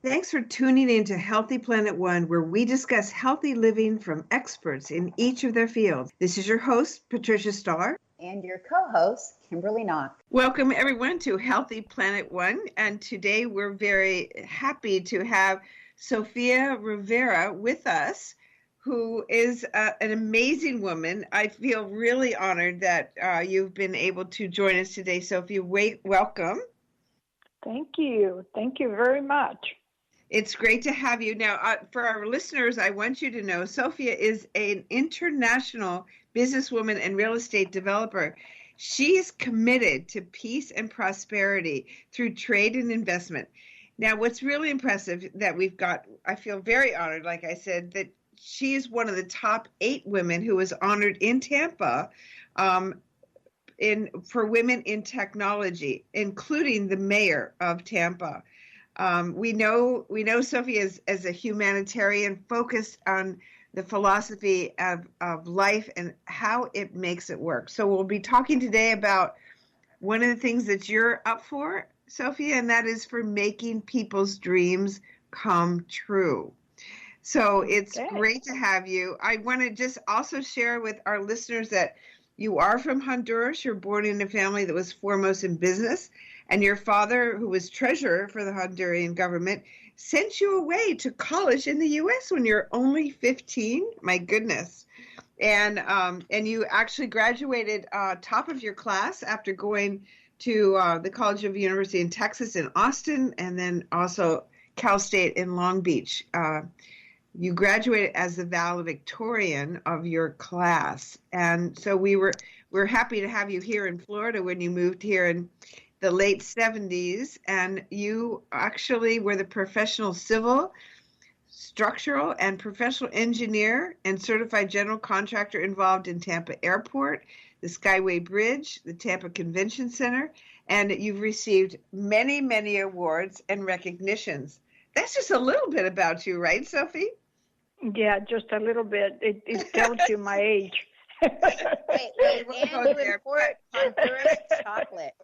Thanks for tuning in to Healthy Planet One, where we discuss healthy living from experts in each of their fields. This is your host, Patricia Starr. And your co-host, Kimberly Knock. Welcome, everyone, to Healthy Planet One. And today we're very happy to have Sofia Rivera with us, who is an amazing woman. I feel really honored that you've been able to join us today, Sofia. Welcome. Thank you. Thank you very much. It's great to have you. Now, for our listeners, I want you to know Sofia is an international businesswoman and real estate developer. She is committed to peace and prosperity through trade and investment. Now, what's really impressive that we've got, I feel very honored, like I said, that she is one of the top 8 women who was honored in Tampa for women in technology, including the mayor of Tampa. We know Sofia as a humanitarian focused on the philosophy of life and how it makes it work. So we'll be talking today about one of the things that you're up for, Sofia, and that is for making people's dreams come true. So it's great to have you. I want to just also share with our listeners that you are from Honduras. You're born in a family that was foremost in business, and your father, who was treasurer for the Honduran government, sent you away to college in the U.S. when you're only 15. My goodness. And you actually graduated top of your class after going to the College of University in Texas in Austin, and then also Cal State in Long Beach. You graduated as the valedictorian of your class. And so we're happy to have you here in Florida when you moved here in the late 70s. And you actually were the professional civil, structural, and professional engineer and certified general contractor involved in Tampa Airport, the Skyway Bridge, the Tampa Convention Center, and you've received many, many awards and recognitions. That's just a little bit about you, right, Sophie? Yeah, just a little bit. It tells you my age. Wait, and you import Honduras chocolate.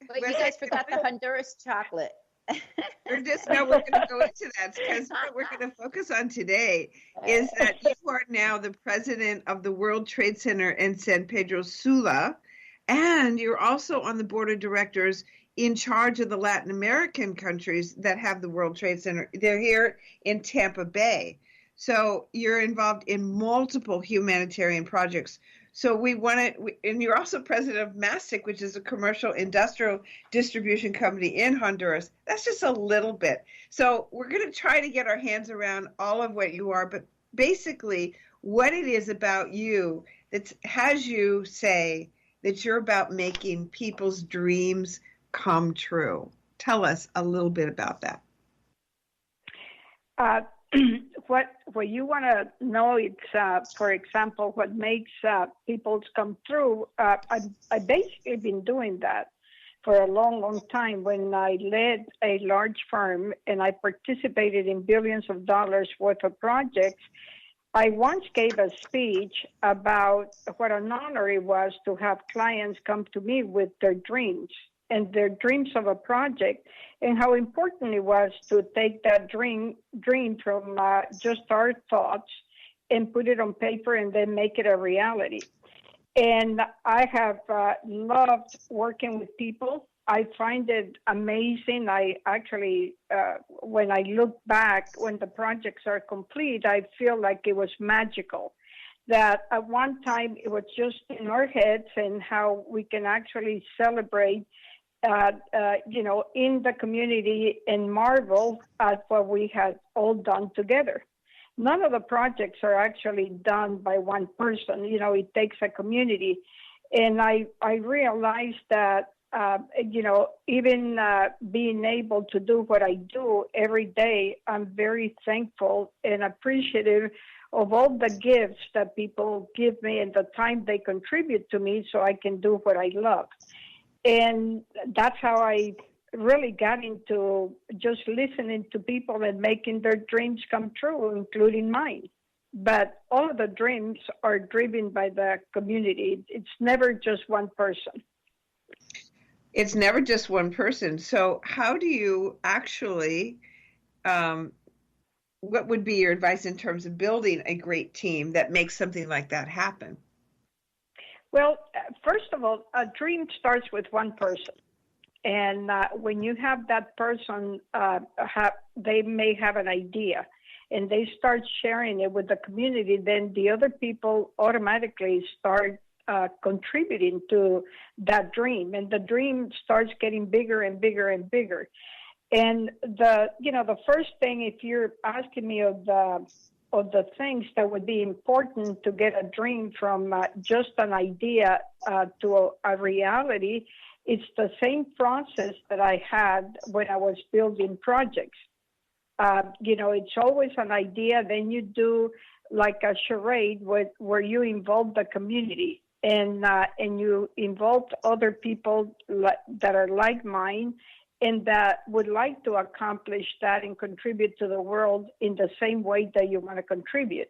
But you guys forgot the Honduras chocolate. We're going to go into that because what we're going to focus on today is that you are now the president of the World Trade Center in San Pedro Sula, and you're also on the board of directors in charge of the Latin American countries that have the World Trade Center. They're here in Tampa Bay. So you're involved in multiple humanitarian projects. So and you're also president of Mastec, which is a commercial industrial distribution company in Honduras. That's just a little bit. So we're going to try to get our hands around all of what you are, but basically what it is about you that has you say that you're about making people's dreams come true. Tell us a little bit about that. What you want to know, it's, for example, what makes people's come true. I basically been doing that for a long, long time. When I led a large firm and I participated in billions of dollars worth of projects, I once gave a speech about what an honor it was to have clients come to me with their dreams and their dreams of a project, and how important it was to take that dream from just our thoughts and put it on paper and then make it a reality. And I have loved working with people. I find it amazing. I actually, when I look back, when the projects are complete, I feel like it was magical. That at one time it was just in our heads, and how we can actually celebrate in the community and marvel at what we had all done together. None of the projects are actually done by one person. It takes a community. And I realized that, even being able to do what I do every day, I'm very thankful and appreciative of all the gifts that people give me and the time they contribute to me so I can do what I love. And that's how I really got into just listening to people and making their dreams come true, including mine. But all of the dreams are driven by the community. It's never just one person. It's never just one person. So how do you actually what would be your advice in terms of building a great team that makes something like that happen? Well, first of all, a dream starts with one person. And when you have that person, they may have an idea and they start sharing it with the community, then the other people automatically start contributing to that dream. And the dream starts getting bigger and bigger and bigger. And the first thing, if you're asking me of the things that would be important to get a dream from just an idea to a reality, it's the same process that I had when I was building projects. It's always an idea, then you do like a charade where you involve the community and you involve other people that are like mine and that would like to accomplish that and contribute to the world in the same way that you want to contribute.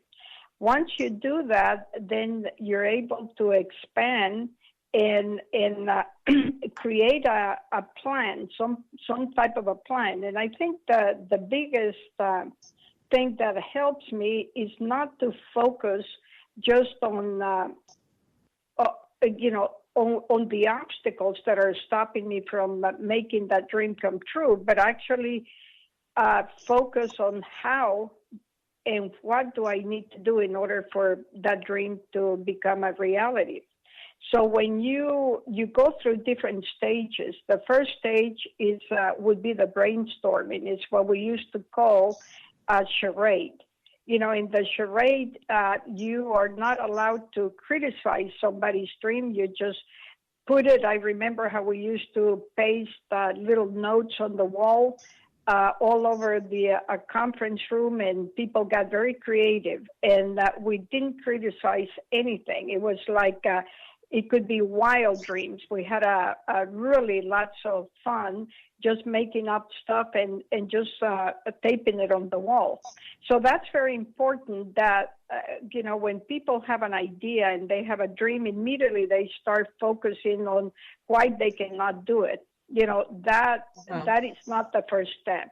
Once you do that, then you're able to expand and create a plan, some type of a plan. And I think the biggest thing that helps me is not to focus just on the obstacles that are stopping me from making that dream come true, but actually focus on how and what do I need to do in order for that dream to become a reality. So when you go through different stages, the first stage would be the brainstorming. It's what we used to call a charade. In the charade, you are not allowed to criticize somebody's dream. You just put it. I remember how we used to paste little notes on the wall all over the conference room, and people got very creative. And we didn't criticize anything. It was like it could be wild dreams. We had a really lots of fun just making up stuff and just taping it on the wall. So that's very important that, when people have an idea and they have a dream, immediately they start focusing on why they cannot do it. That is not the first step.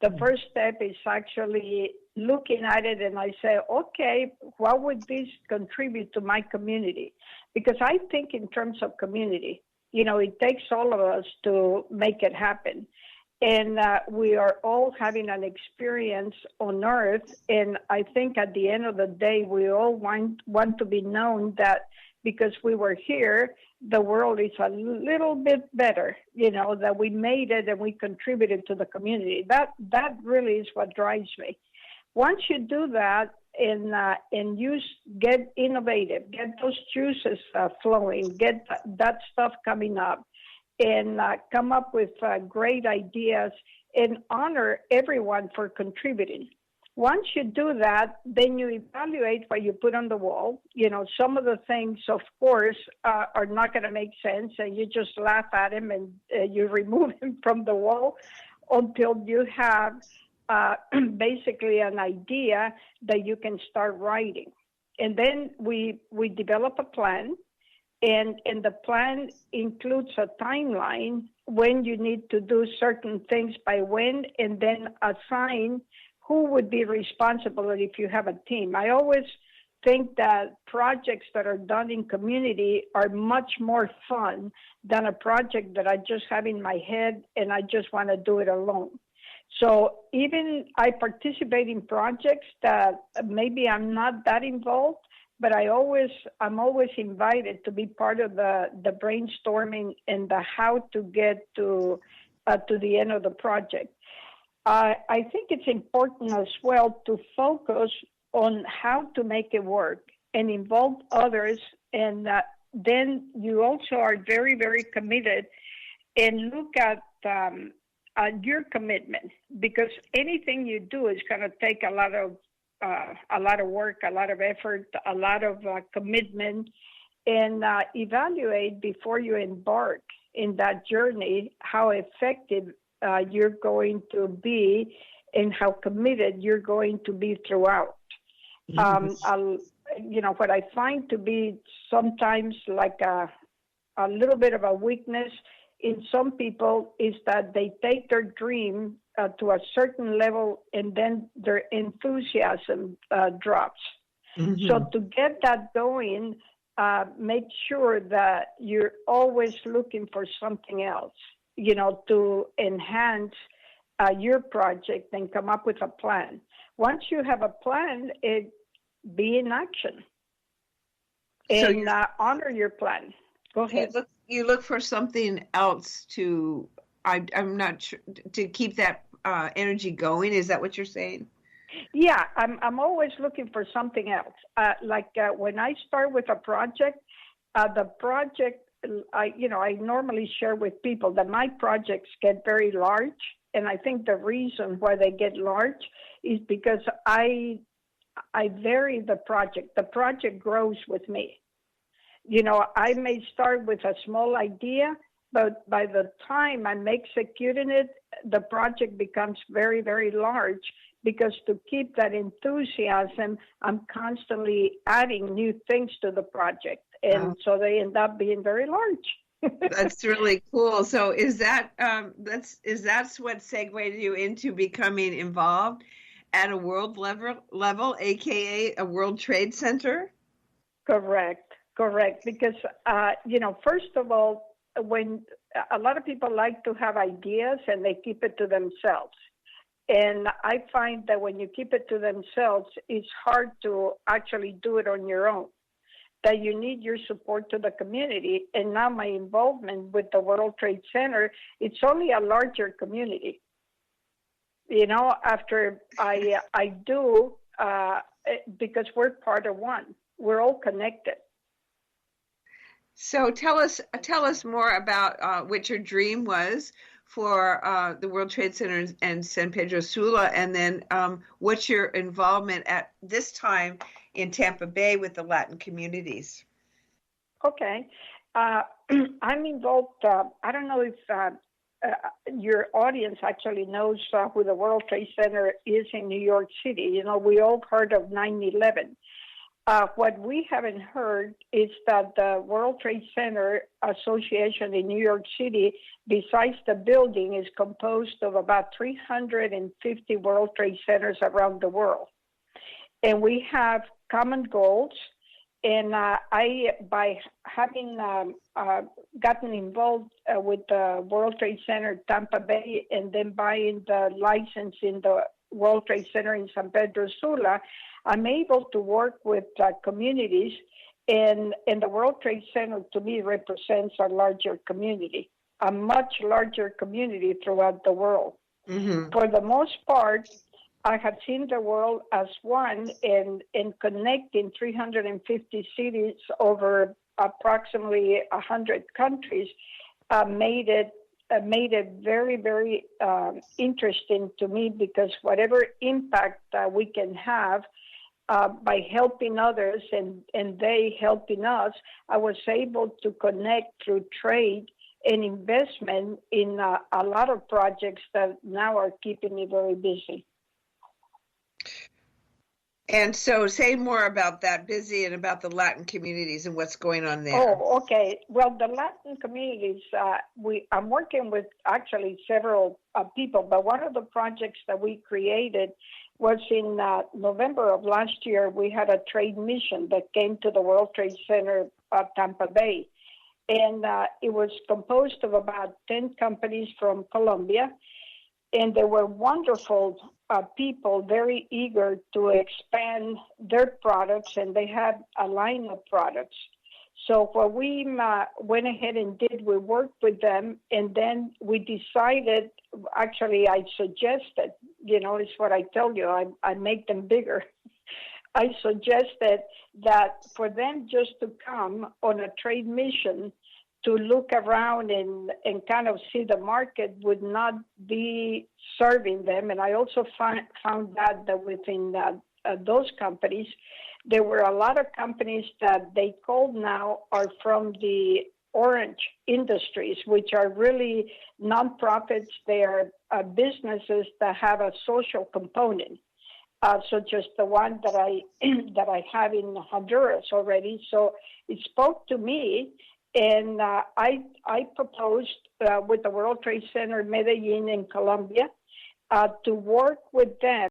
The first step is actually looking at it and I say, okay, what would this contribute to my community? Because I think in terms of community, it takes all of us to make it happen. And we are all having an experience on Earth. And I think at the end of the day, we all want to be known that because we were here, the world is a little bit better, that we made it and we contributed to the community. That really is what drives me. Once you do that and you get innovative, get those juices flowing, get that stuff coming up, and come up with great ideas and honor everyone for contributing. Once you do that, then you evaluate what you put on the wall. Some of the things, of course, are not going to make sense, and you just laugh at them and you remove them from the wall until you have basically an idea that you can start writing. And then we develop a plan, and the plan includes a timeline when you need to do certain things by when, and then assign who would be responsible if you have a team. I always think that projects that are done in community are much more fun than a project that I just have in my head and I just want to do it alone. So even I participate in projects that maybe I'm not that involved, but I'm always invited to be part of the brainstorming and the how to get to the end of the project. I think it's important as well to focus on how to make it work and involve others. And then you also are very, very committed and look at your commitment, because anything you do is going to take a lot of work, a lot of effort, a lot of commitment, and evaluate before you embark in that journey how effective you're going to be and how committed you're going to be throughout. What I find to be sometimes like a little bit of a weakness in some people is that they take their dream to a certain level and then their enthusiasm drops. Mm-hmm. So to get that going, make sure that you're always looking for something else, to enhance your project and come up with a plan. Once you have a plan, be in action and honor your plan. Go ahead. You look for something else to, I'm not sure, to keep that energy going. Is that what you're saying? Yeah, I'm always looking for something else. When I start with a project, the project, I normally share with people that my projects get very large. And I think the reason why they get large is because I vary the project. The project grows with me. I may start with a small idea, but by the time I'm executing it, the project becomes very, very large, because to keep that enthusiasm, I'm constantly adding new things to the project. And so they end up being very large. That's really cool. So is that what segued you into becoming involved at a world level, aka a World Trade Center? Correct. Because first of all, when a lot of people like to have ideas and they keep it to themselves, and I find that when you keep it to themselves, it's hard to actually do it on your own. That you need your support to the community. And now my involvement with the World Trade Center, it's only a larger community. After I do, because we're part of one, we're all connected. So tell us more about what your dream was for the World Trade Center and San Pedro Sula, and then what's your involvement at this time in Tampa Bay with the Latin communities? Okay. I'm involved, I don't know if your audience actually knows who the World Trade Center is in New York City. We all heard of 9/11. What we haven't heard is that the World Trade Center Association in New York City, besides the building, is composed of about 350 World Trade Centers around the world. And we have common goals. And by having gotten involved with the World Trade Center Tampa Bay and then buying the license in the World Trade Center in San Pedro Sula, I'm able to work with communities, and the World Trade Center to me represents a larger community, a much larger community throughout the world. Mm-hmm. For the most part, I have seen the world as one, and connecting 350 cities over approximately 100 countries made it very, very interesting to me, because whatever impact we can have by helping others and they helping us, I was able to connect through trade and investment in a lot of projects that now are keeping me very busy. And so say more about that busy and about the Latin communities and what's going on there. Oh, okay. Well, the Latin communities, I'm working with actually several people, but one of the projects that we created was in November of last year. We had a trade mission that came to the World Trade Center Tampa Bay. And it was composed of about 10 companies from Colombia. And they were wonderful people, very eager to expand their products, and they had a line of products. So what we went ahead and did, we worked with them, and then we decided, actually I suggested, it's what I tell you, I make them bigger. I suggested that for them just to come on a trade mission to look around and kind of see the market would not be serving them. And I also found that within those companies, there were a lot of companies that they called now are from the orange industries, which are really nonprofits. They are businesses that have a social component, such as the one that I have in Honduras already. So it spoke to me. And I proposed with the World Trade Center Medellin in Colombia to work with them